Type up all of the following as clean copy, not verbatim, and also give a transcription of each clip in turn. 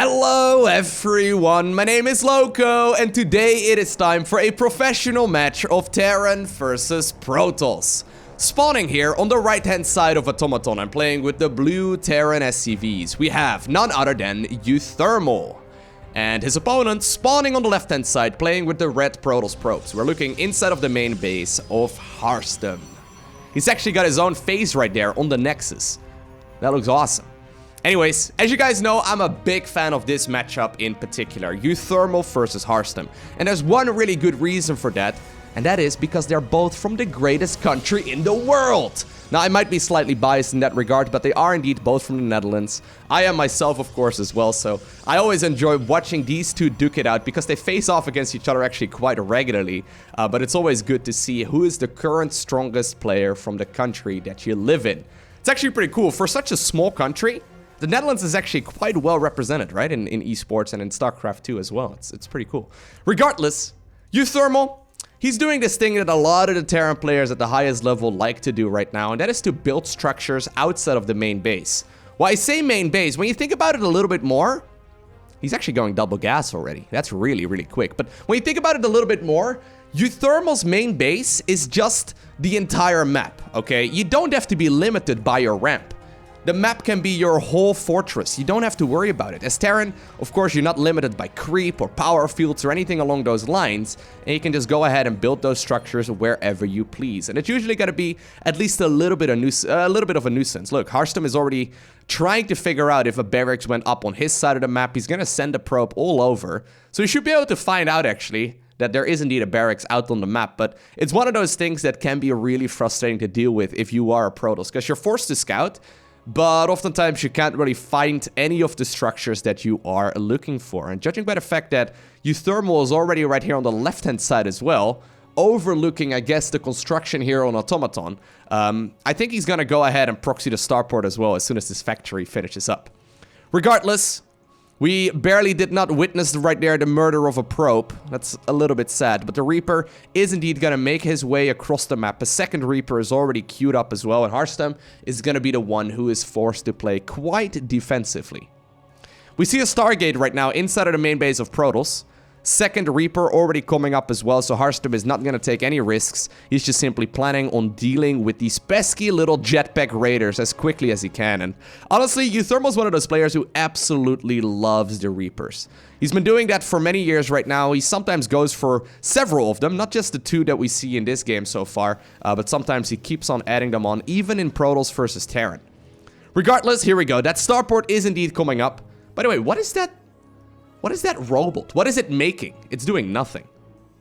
Hello everyone, my name is Lowko, and today it is time for a professional match of Terran versus Protoss. Spawning here on the right hand side of Automaton, I'm playing with the blue Terran SCVs. We have none other than uThermal. And his opponent spawning on the left hand side, playing with the red Protoss probes. We're looking inside of the main base of Harstem. He's actually got his own face right there on the Nexus. That looks awesome. Anyways, as you guys know, I'm a big fan of this matchup in particular, uThermal versus Harstem. And there's one really good reason for that, and that is because they're both from the greatest country in the world. Now, I might be slightly biased in that regard, but they are indeed both from the Netherlands. I am myself, of course, as well, so I always enjoy watching these two duke it out because they face off against each other actually quite regularly. But it's always good to see who is the current strongest player from the country that you live in. It's actually pretty cool. For such a small country, the Netherlands is actually quite well represented, right? In esports and in StarCraft 2 as well. It's pretty cool. Regardless, uThermal, he's doing this thing that a lot of the Terran players at the highest level like to do right now, and that is to build structures outside of the main base. Well, I say main base, when you think about it a little bit more, he's actually going double gas already. That's really, really quick. But when you think about it a little bit more, uThermal's main base is just the entire map, okay? You don't have to be limited by your ramp. The map can be your whole fortress. You don't have to worry about it. As Terran, of course, you're not limited by creep or power fields or anything along those lines. And you can just go ahead and build those structures wherever you please. And it's usually going to be at least a little bit of a nuisance. Look, Harstem is already trying to figure out if a barracks went up on his side of the map. He's going to send a probe all over. So you should be able to find out, actually, that there is indeed a barracks out on the map. But it's one of those things that can be really frustrating to deal with if you are a Protoss, because you're forced to scout. But oftentimes you can't really find any of the structures that you are looking for. And judging by the fact that uThermal is already right here on the left-hand side as well, overlooking, I guess, the construction here on Automaton, I think he's going to go ahead and proxy the starport as well as soon as this factory finishes up. Regardless, we barely did not witness right there the murder of a probe. That's a little bit sad, but the Reaper is indeed going to make his way across the map. A second Reaper is already queued up as well, and Harstem is going to be the one who is forced to play quite defensively. We see a Stargate right now inside of the main base of Protoss. Second Reaper already coming up as well, so Harstem is not going to take any risks. He's just simply planning on dealing with these pesky little jetpack raiders as quickly as he can. And honestly, uThermal is one of those players who absolutely loves the Reapers. He's been doing that for many years right now. He sometimes goes for several of them, not just the two that we see in this game so far, but sometimes he keeps on adding them on, even in Protoss versus Terran. Regardless, here we go. That starport is indeed coming up. By the way, what is that? What is that robot? What is it making? It's doing nothing.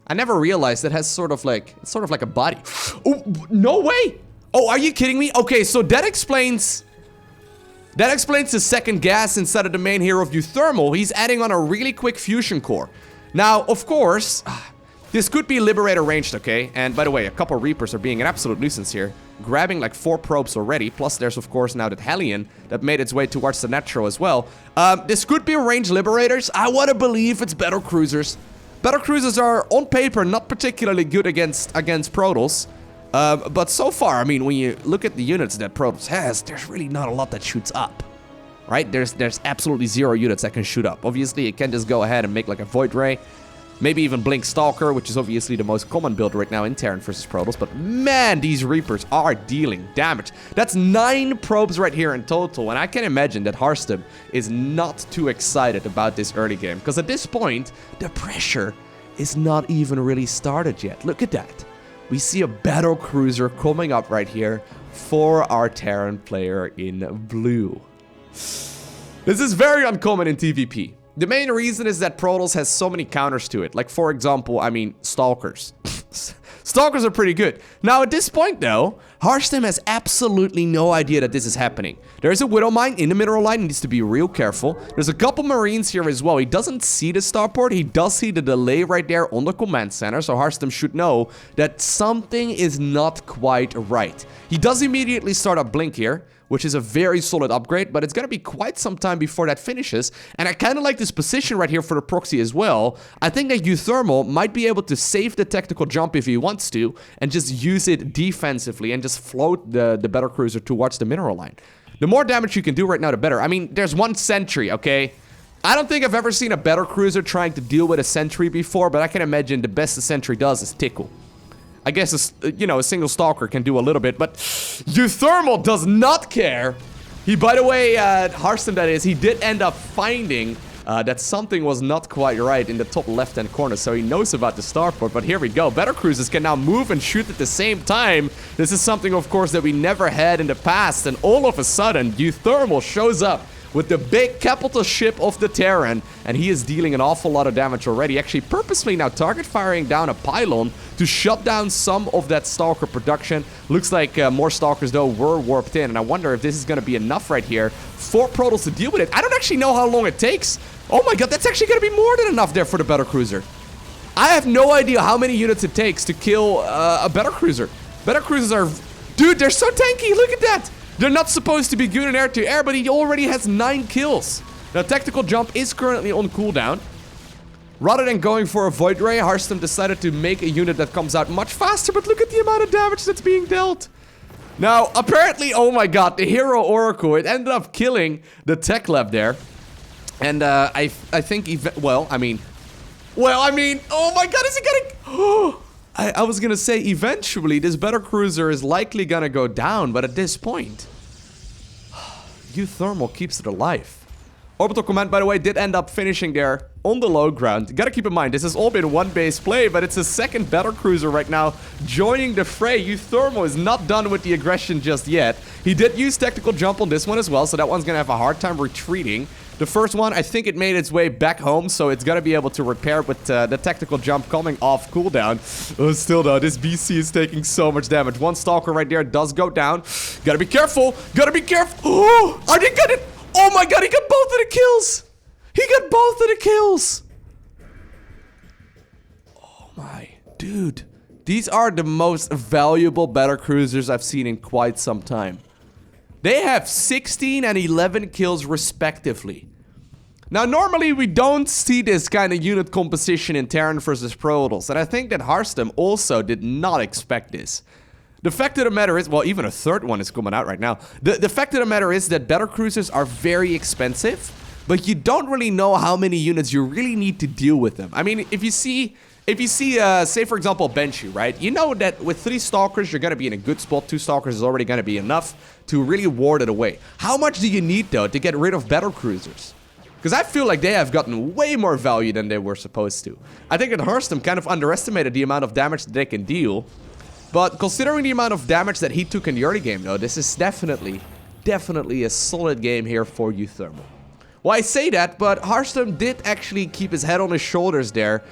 I never realized it has sort of like a body. Oh, no way! Oh, are you kidding me? Okay, so that explains the second gas inside of the main hero of uThermal. He's adding on a really quick fusion core. Now, of course, this could be Liberator ranged, okay? And by the way, a couple Reapers are being an absolute nuisance here. Grabbing like 4 probes already. Plus there's of course now that Hellion that made its way towards the Natural as well. This could be ranged Liberators. I want to believe it's Battlecruisers. Battlecruisers are on paper not particularly good against Protoss. But so far, I mean, when you look at the units that Protoss has, there's really not a lot that shoots up. Right? There's absolutely 0 units that can shoot up. Obviously, it can just go ahead and make like a Void Ray. Maybe even Blink Stalker, which is obviously the most common build right now in Terran versus Protoss. But man, these Reapers are dealing damage. That's 9 probes right here in total. And I can imagine that Harstem is not too excited about this early game. Because at this point, the pressure is not even really started yet. Look at that. We see a Battlecruiser coming up right here for our Terran player in blue. This is very uncommon in TVP. The main reason is that Protoss has so many counters to it. Like, for example, I mean, Stalkers. Stalkers are pretty good. Now, at this point, though, Harstem has absolutely no idea that this is happening. There's a Widow Mine in the mineral line. He needs to be real careful. There's a couple Marines here as well. He doesn't see the starport. He does see the delay right there on the command center. So Harstem should know that something is not quite right. He does immediately start a Blink here, which is a very solid upgrade, but it's going to be quite some time before that finishes. And I kind of like this position right here for the proxy as well. I think that uThermal might be able to save the tactical jump if he wants to, and just use it defensively and just float the Battlecruiser towards the mineral line. The more damage you can do right now, the better. I mean, there's 1 sentry, okay? I don't think I've ever seen a Battlecruiser trying to deal with a sentry before, but I can imagine the best a sentry does is tickle. I guess, a single stalker can do a little bit, but uThermal does not care. He, by the way, Harstem that is, he did end up finding that something was not quite right in the top left-hand corner, so he knows about the starport, but here we go. Battlecruisers can now move and shoot at the same time. This is something, of course, that we never had in the past, and all of a sudden, uThermal shows up with the big capital ship of the Terran, and he is dealing an awful lot of damage already. Actually, purposely now target firing down a pylon to shut down some of that Stalker production. Looks like more Stalkers, though, were warped in, and I wonder if this is going to be enough right here for Protoss to deal with it. I don't actually know how long it takes. Oh my god, that's actually going to be more than enough there for the Battlecruiser. I have no idea how many units it takes to kill a Battlecruiser. Battlecruisers are... Dude, they're so tanky, look at that! They're not supposed to be good in air-to-air, but he already has 9 kills. Now, Tactical Jump is currently on cooldown. Rather than going for a Void Ray, Harstem decided to make a unit that comes out much faster, but look at the amount of damage that's being dealt. Now, apparently, oh my god, the Hero Oracle, it ended up killing the Tech Lab there. And I think, oh my god, is it gonna... I was gonna say, eventually, this Battlecruiser is likely gonna go down, but at this point, uThermal keeps it alive. Orbital Command, by the way, did end up finishing there on the low ground. Gotta keep in mind, this has all been one base play, but it's a second Battlecruiser right now joining the fray. uThermal is not done with the aggression just yet. He did use Tactical Jump on this one as well, so that one's gonna have a hard time retreating. The first one, I think it made its way back home, so it's gonna be able to repair with the Tactical Jump coming off cooldown. Still though, this BC is taking so much damage. One Stalker right there does go down. Gotta be careful! Gotta be careful! Oh! I didn't get it! Oh my god, he got both of the kills! He got both of the kills! Oh my... Dude. These are the most valuable Battlecruisers I've seen in quite some time. They have 16 and 11 kills respectively. Now, normally we don't see this kind of unit composition in Terran versus Protoss, and I think that Harstem also did not expect this. The fact of the matter is, well, even a third one is coming out right now. The fact of the matter is that Battlecruisers are very expensive, but you don't really know how many units you really need to deal with them. I mean, if you see, say for example, Banshee, right? You know that with 3 Stalkers, you're gonna be in a good spot. 2 Stalkers is already gonna be enough to really ward it away. How much do you need, though, to get rid of Battlecruisers? Because I feel like they have gotten way more value than they were supposed to. I think that Harstem kind of underestimated the amount of damage that they can deal. But considering the amount of damage that he took in the early game, though, this is definitely a solid game here for uThermal. Well, I say that, but Harstem did actually keep his head on his shoulders there.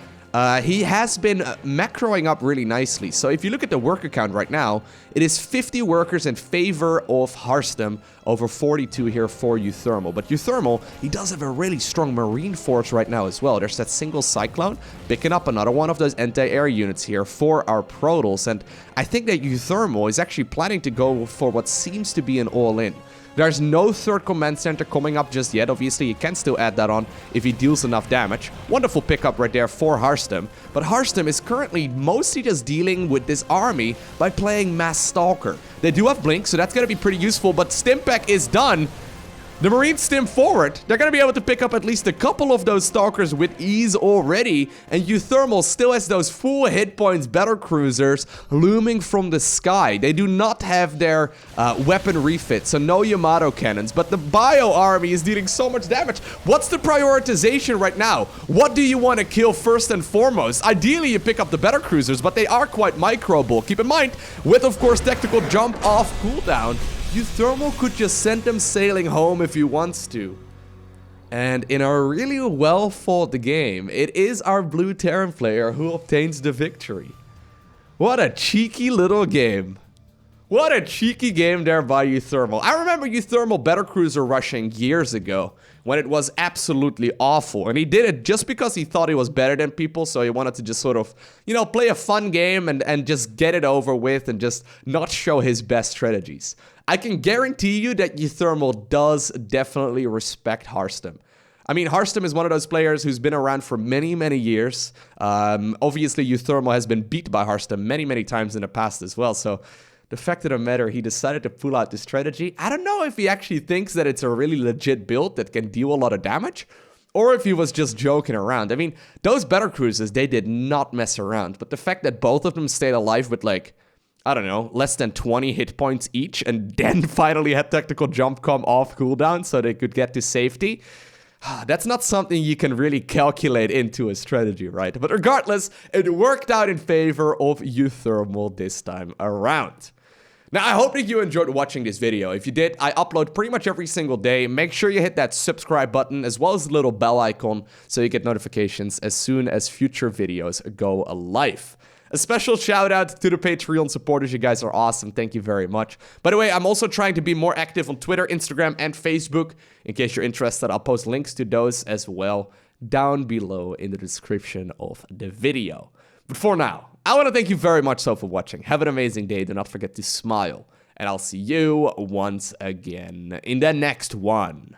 He has been macroing up really nicely. So if you look at the worker count right now, it is 50 workers in favor of Harstem over 42 here for uThermal. But uThermal, he does have a really strong marine force right now as well. There's that single Cyclone picking up another one of those anti-air units here for our Protoss. And I think that uThermal is actually planning to go for what seems to be an all-in. There's no third command center coming up just yet. Obviously, you can still add that on if he deals enough damage. Wonderful pickup right there for Harstem. But Harstem is currently mostly just dealing with this army by playing Mass Stalker. They do have Blink, so that's going to be pretty useful. But Stimpack is done. The Marines stim forward. They're going to be able to pick up at least a couple of those Stalkers with ease already. And uThermal still has those full hit points Battlecruisers looming from the sky. They do not have their weapon refit, so no Yamato cannons. But the Bio army is dealing so much damage. What's the prioritization right now? What do you want to kill first and foremost? Ideally, you pick up the Battlecruisers, but they are quite micro-bull. Keep in mind, with, of course, Tactical Jump off cooldown, uThermal could just send them sailing home if he wants to. And in a really well-fought game, it is our blue Terran player who obtains the victory. What a cheeky little game. What a cheeky game there by uThermal. I remember uThermal Battlecruiser rushing years ago when it was absolutely awful. And he did it just because he thought he was better than people, so he wanted to just sort of, you know, play a fun game and just get it over with and just not show his best strategies. I can guarantee you that uThermal does definitely respect Harstem. I mean, Harstem is one of those players who's been around for many, many years. Obviously, uThermal has been beat by Harstem many, many times in the past as well, so the fact of the matter, he decided to pull out this strategy. I don't know if he actually thinks that it's a really legit build that can deal a lot of damage, or if he was just joking around. I mean, those Battlecruisers, they did not mess around, but the fact that both of them stayed alive with like, I don't know, less than 20 hit points each, and then finally had tactical jump come off cooldown so they could get to safety, that's not something you can really calculate into a strategy, right? But regardless, it worked out in favor of uThermal this time around. Now, I hope that you enjoyed watching this video. If you did, I upload pretty much every single day. Make sure you hit that subscribe button as well as the little bell icon so you get notifications as soon as future videos go live. A special shout out to the Patreon supporters. You guys are awesome. Thank you very much. By the way, I'm also trying to be more active on Twitter, Instagram, and Facebook. In case you're interested, I'll post links to those as well down below in the description of the video. But for now, I want to thank you very much so for watching. Have an amazing day. Do not forget to smile. And I'll see you once again in the next one.